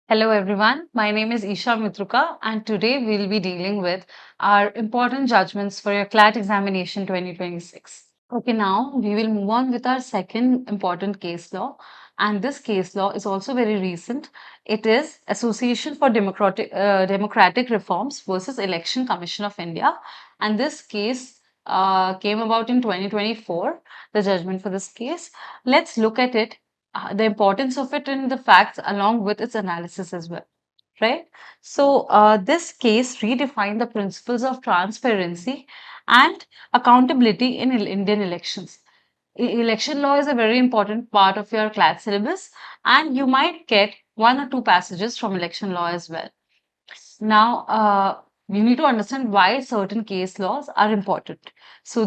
Hello everyone, my name is Isha Mitruka and today we'll be dealing with our important judgments for your CLAT examination 2026. Okay, now we will move on with our second important case law, and this case law is also very recent. It is Association for Democratic Reforms versus Election Commission of India, and this case came about in 2024, the judgment for this case. Let's look at it, the importance of it and the facts along with its analysis as well, right? So, this case redefined the principles of transparency and accountability in Indian elections. Election law is a very important part of your class syllabus, and you might get one or two passages from election law as well. Now, you need to understand why certain case laws are important. So,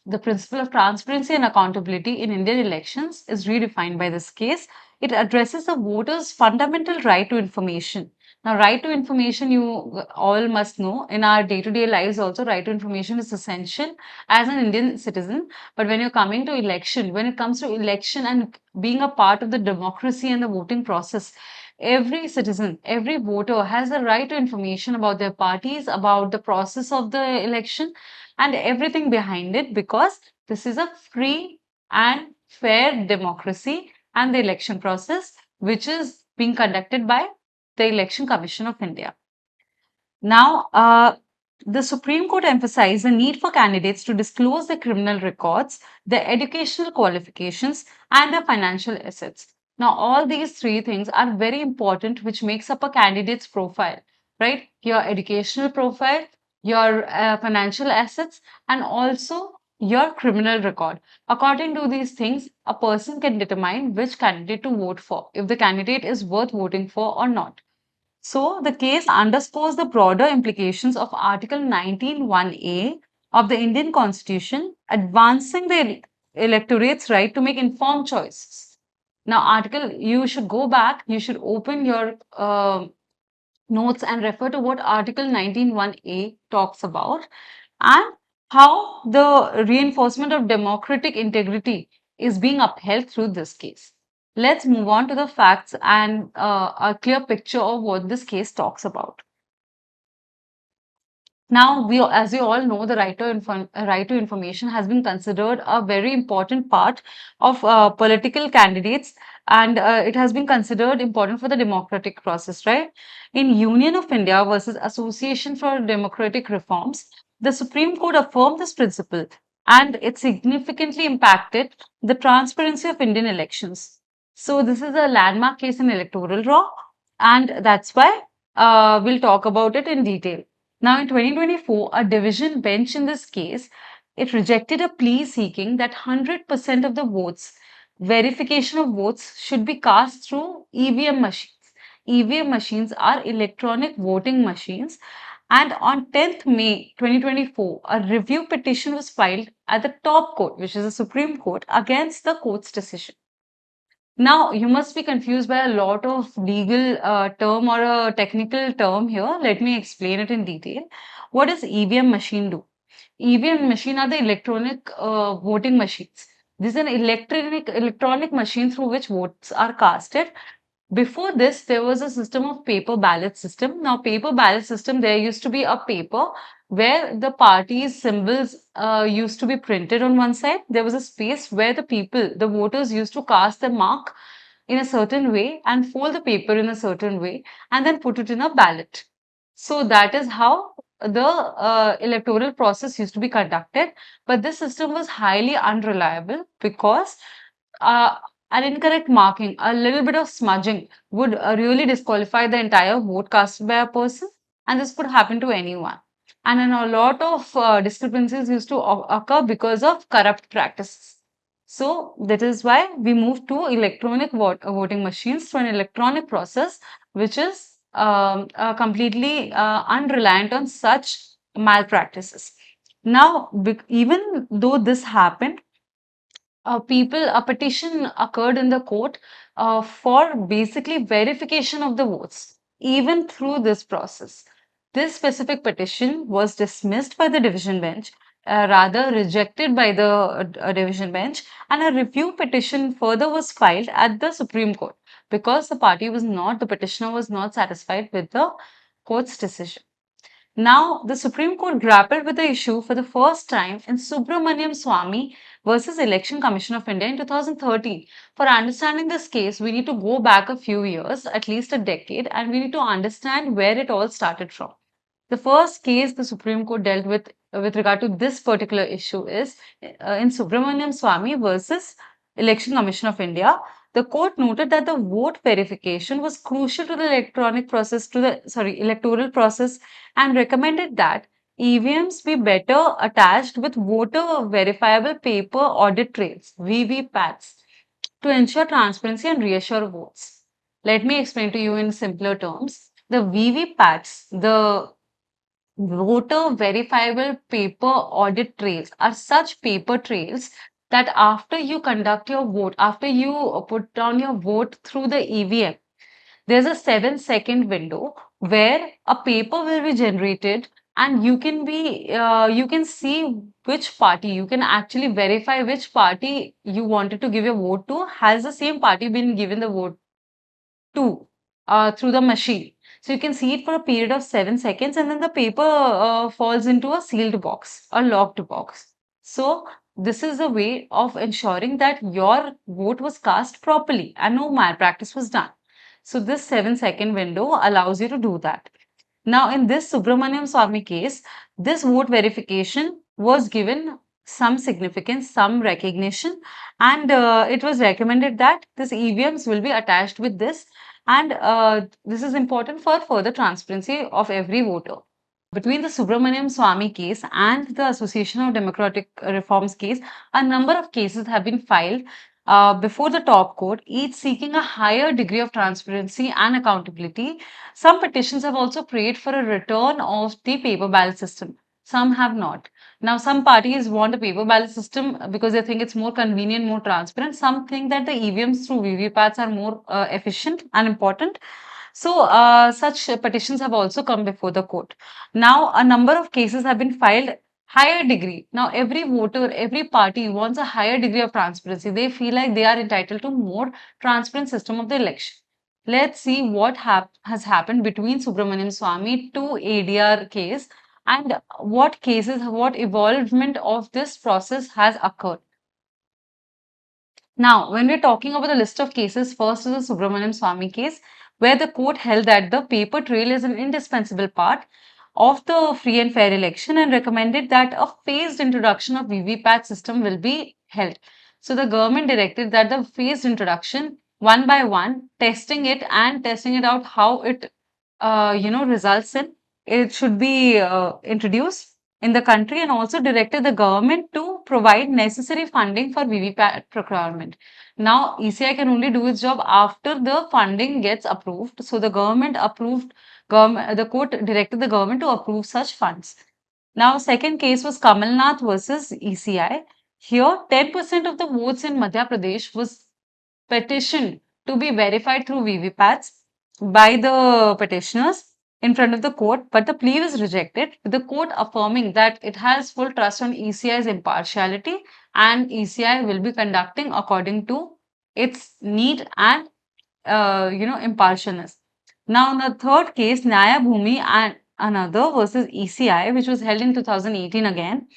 the principle of transparency and accountability in Indian elections is redefined by this case. It addresses the voters' fundamental right to information. Now, right to information, you all must know in our day-to-day lives also, right to information is essential as an Indian citizen. But when you're coming to election, when it comes to election and being a part of the democracy and the voting process, every citizen, every voter has the right to information about their parties, about the process of the election, and everything behind it because this is a free and fair democracy and the election process which is being conducted by the Election Commission of India. Now, the Supreme Court emphasized the need for candidates to disclose their criminal records, their educational qualifications, and their financial assets. Now, all these three things are very important, which makes up a candidate's profile, right? Your educational profile, your financial assets, and also your criminal record. According to these things, a person can determine which candidate to vote for, if the candidate is worth voting for or not. So, the case underscores the broader implications of Article 19(1)(a) of the Indian Constitution, advancing the electorate's right to make informed choices. Now, you should go back, you should open your notes and refer to what Article 19(1)(a) talks about and how the reinforcement of democratic integrity is being upheld through this case. Let's move on to the facts and a clear picture of what this case talks about. Now, as we all know, the right to information has been considered a very important part of political candidates, and it has been considered important for the democratic process, right? In Union of India versus Association for Democratic Reforms, the Supreme Court affirmed this principle, and it significantly impacted the transparency of Indian elections. So, this is a landmark case in electoral law, and that's why we'll talk about it in detail. Now, in 2024, a division bench in this case, it rejected a plea seeking that 100% of the verification of votes should be cast through EVM machines. EVM machines are electronic voting machines. And on 10th May 2024, a review petition was filed at the top court, which is the Supreme Court, against the court's decision. Now, you must be confused by a lot of legal term or a technical term here. Let me explain it in detail. What does EVM machine do? EVM machine are the electronic voting machines. This is an electronic machine through which votes are casted. Before this, there was a system of paper ballot system. Now, paper ballot system, there used to be a paper where the party's symbols used to be printed on one side. There was a space where the voters used to cast their mark in a certain way and fold the paper in a certain way and then put it in a ballot. So that is how the electoral process used to be conducted. But this system was highly unreliable because an incorrect marking, a little bit of smudging would really disqualify the entire vote cast by a person, and this could happen to anyone. And then a lot of discrepancies used to occur because of corrupt practices. So that is why we moved to electronic voting machines through an electronic process, which is completely unreliant on such malpractices. Now, even though this happened, a petition occurred in the court for basically verification of the votes, even through this process. This specific petition was dismissed by the division bench, rather rejected by the division bench, and a review petition further was filed at the Supreme Court because the petitioner was not satisfied with the court's decision. Now, the Supreme Court grappled with the issue for the first time in Subramaniam Swamy versus Election Commission of India in 2013. For understanding this case, we need to go back a few years, at least a decade, and we need to understand where it all started from. The first case the Supreme Court dealt with regard to this particular issue is in Subramaniam Swamy versus Election Commission of India. The court noted that the vote verification was crucial to the electoral process, and recommended that EVMs be better attached with voter verifiable paper audit trails (VVPATs) to ensure transparency and reassure votes. Let me explain to you in simpler terms. The VVPATs, the voter verifiable paper audit trails, are such paper trails that after you conduct your vote, after you put down your vote through the EVM, there's a 7-second window where a paper will be generated, and you can see which party, you can actually verify which party you wanted to give your vote to. Has the same party been given the vote to through the machine? So you can see it for a period of 7 seconds, and then the paper falls into a sealed box, a locked box. So this is a way of ensuring that your vote was cast properly and no malpractice was done. So this 7-second window allows you to do that. Now, in this Subramaniam Swamy case, this vote verification was given some significance, some recognition, and it was recommended that this EVMs will be attached with this, and this is important for further transparency of every voter. Between the Subramaniam Swamy case and the Association of Democratic Reforms case, a number of cases have been filed before the top court, each seeking a higher degree of transparency and accountability. Some petitions have also prayed for a return of the paper ballot system. Some have not. Now, some parties want a paper ballot system because they think it's more convenient, more transparent. Some think that the EVMs through VVPATs are more efficient and important. So, such petitions have also come before the court. Now, a number of cases have been filed higher degree. Now, every voter, every party wants a higher degree of transparency. They feel like they are entitled to more transparent system of the election. Let's see what has happened between Subramaniam Swamy to ADR case, and what evolvement of this process has occurred. Now, when we're talking about the list of cases, first is the Subramaniam Swamy case, where the court held that the paper trail is an indispensable part of the free and fair election, and recommended that a phased introduction of VVPAT system will be held. So the government directed that the phased introduction, one by one, testing it out how it results in, it should be introduced in the country, and also directed the government to provide necessary funding for VVPAT procurement. Now, ECI can only do its job after the funding gets approved. So the the court directed the government to approve such funds. Now, second case was Kamalnath versus ECI. Here, 10% of the votes in Madhya Pradesh was petitioned to be verified through VVPATs by the petitioners in front of the court, but the plea was rejected, with the court affirming that it has full trust on ECI's impartiality, and ECI will be conducting according to its need and impartialness. Now, in the third case, Nyaya Bhumi and another versus ECI, which was held in 2018 again.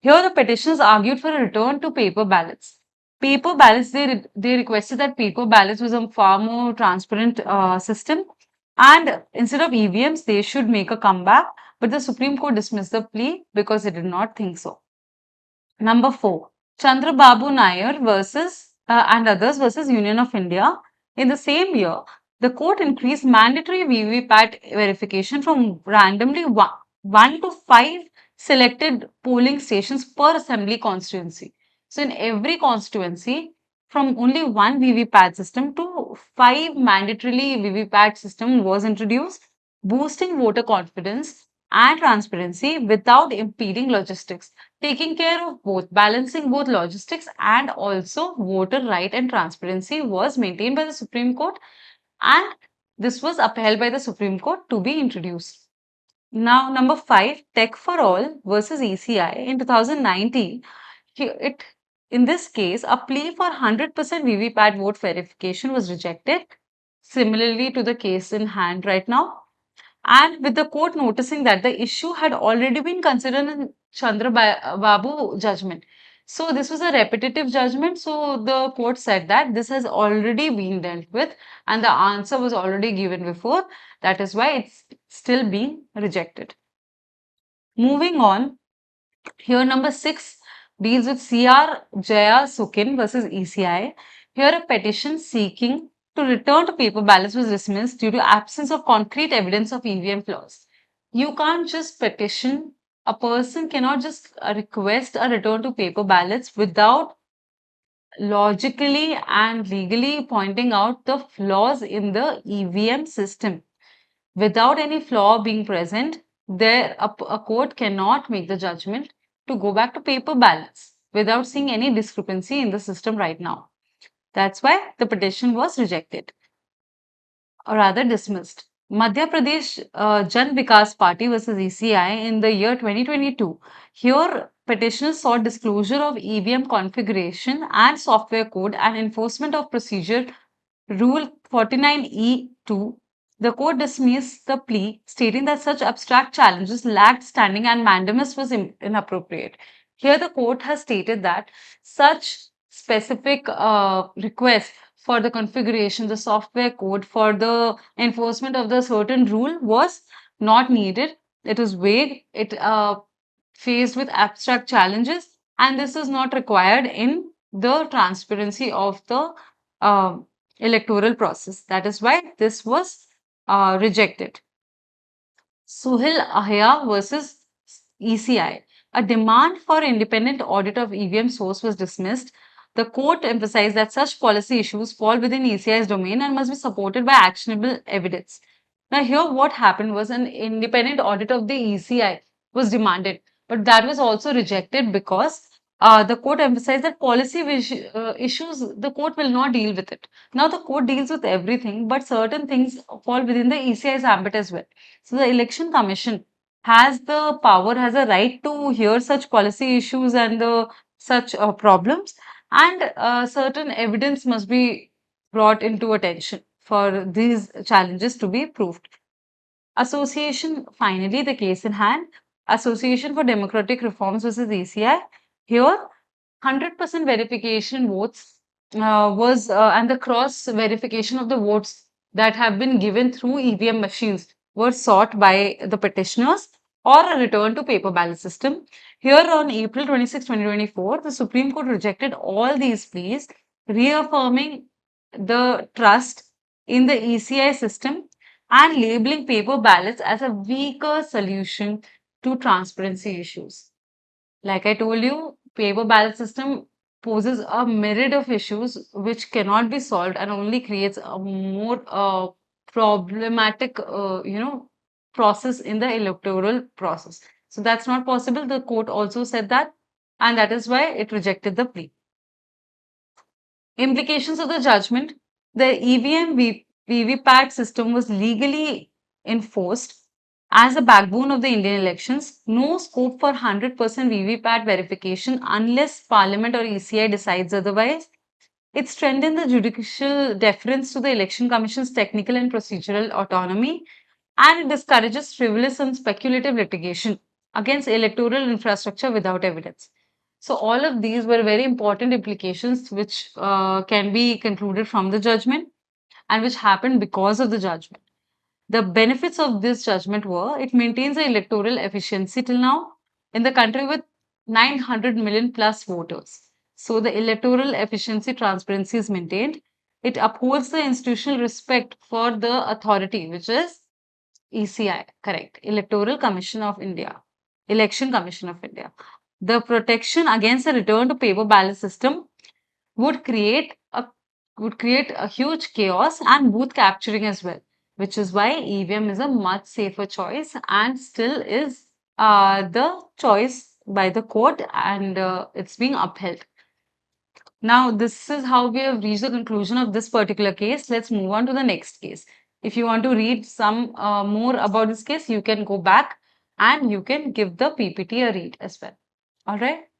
Here, the petitioners argued for a return to paper ballots. Paper ballots, they requested that paper ballots was a far more transparent system, and instead of EVMs, they should make a comeback. But the Supreme Court dismissed the plea because it did not think so. Number 4, Chandrababu Nair versus and others versus Union of India. In the same year, the court increased mandatory VVPAT verification from randomly 1 to 5 selected polling stations per assembly constituency. So in every constituency, from only 1 VVPAT system to 5 mandatorily VVPAT system was introduced, boosting voter confidence and transparency without impeding logistics, taking care of both, balancing both logistics and also voter right and transparency was maintained by the Supreme Court, and this was upheld by the Supreme Court to be introduced. Now, number 5, Tech for All versus ECI in 2019. In this case, a plea for 100% VVPAT vote verification was rejected, similarly to the case in hand right now. And with the court noticing that the issue had already been considered in Babu judgment. So this was a repetitive judgment. So the court said that this has already been dealt with and the answer was already given before. That is why it's still being rejected. Moving on, here number 6 deals with CR Jaya Sukin versus ECI. Here a petition seeking to return to paper ballots was dismissed due to absence of concrete evidence of EVM flaws. You can't just petition, a person cannot just request a return to paper ballots without logically and legally pointing out the flaws in the EVM system. Without any flaw being present, a court cannot make the judgment to go back to paper ballots without seeing any discrepancy in the system right now. That's why the petition was rejected, or rather dismissed. Madhya Pradesh Jan Vikas Party versus ECI in the year 2022. Here, petitioners sought disclosure of EVM configuration and software code and enforcement of procedure Rule 49E2. The court dismissed the plea, stating that such abstract challenges lacked standing and mandamus was inappropriate. Here, the court has stated that such specific request for the configuration, the software code for the enforcement of the certain rule was not needed. It was vague. It faced with abstract challenges, and this is not required in the transparency of the uh, electoral process. That is why this was rejected. Suhil Ahya versus ECI. A demand for independent audit of EVM source was dismissed. The court emphasized that such policy issues fall within ECI's domain and must be supported by actionable evidence. Now, here what happened was an independent audit of the ECI was demanded, but that was also rejected because the court emphasized that policy issues, the court will not deal with it. Now, the court deals with everything, but certain things fall within the ECI's ambit as well. So, the Election Commission has the power, has a right to hear such policy issues and such problems, and certain evidence must be brought into attention for these challenges to be proved. Association, finally, the case in hand, Association for Democratic Reforms versus ECI. Here, 100% verification votes and the cross verification of the votes that have been given through EVM machines were sought by the petitioners or a return to paper ballot system. Here on April 26, 2024, the Supreme Court rejected all these pleas, reaffirming the trust in the ECI system and labeling paper ballots as a weaker solution to transparency issues. Like I told you, paper ballot system poses a myriad of issues which cannot be solved and only creates a more problematic, process in the electoral process. So that's not possible. The court also said that, and that is why it rejected the plea. Implications of the judgment: the EVM VVPAT system was legally enforced as a backbone of the Indian elections. No scope for 100% VVPAT verification unless Parliament or ECI decides otherwise. It strengthened the judicial deference to the Election Commission's technical and procedural autonomy, and it discourages frivolous and speculative litigation against electoral infrastructure without evidence. So, all of these were very important implications which can be concluded from the judgment and which happened because of the judgment. The benefits of this judgment were it maintains the electoral efficiency till now in the country with 900 million plus voters. So, the electoral efficiency transparency is maintained. It upholds the institutional respect for the authority, which is ECI, correct, Electoral Commission of India, Election Commission of India. The protection against a return to paper ballot system would create a huge chaos and booth capturing as well, which is why EVM is a much safer choice and still is the choice by the court, and it's being upheld. Now, this is how we have reached the conclusion of this particular case. Let's move on to the next case. If you want to read some more about this case, you can go back and you can give the PPT a read as well. All right.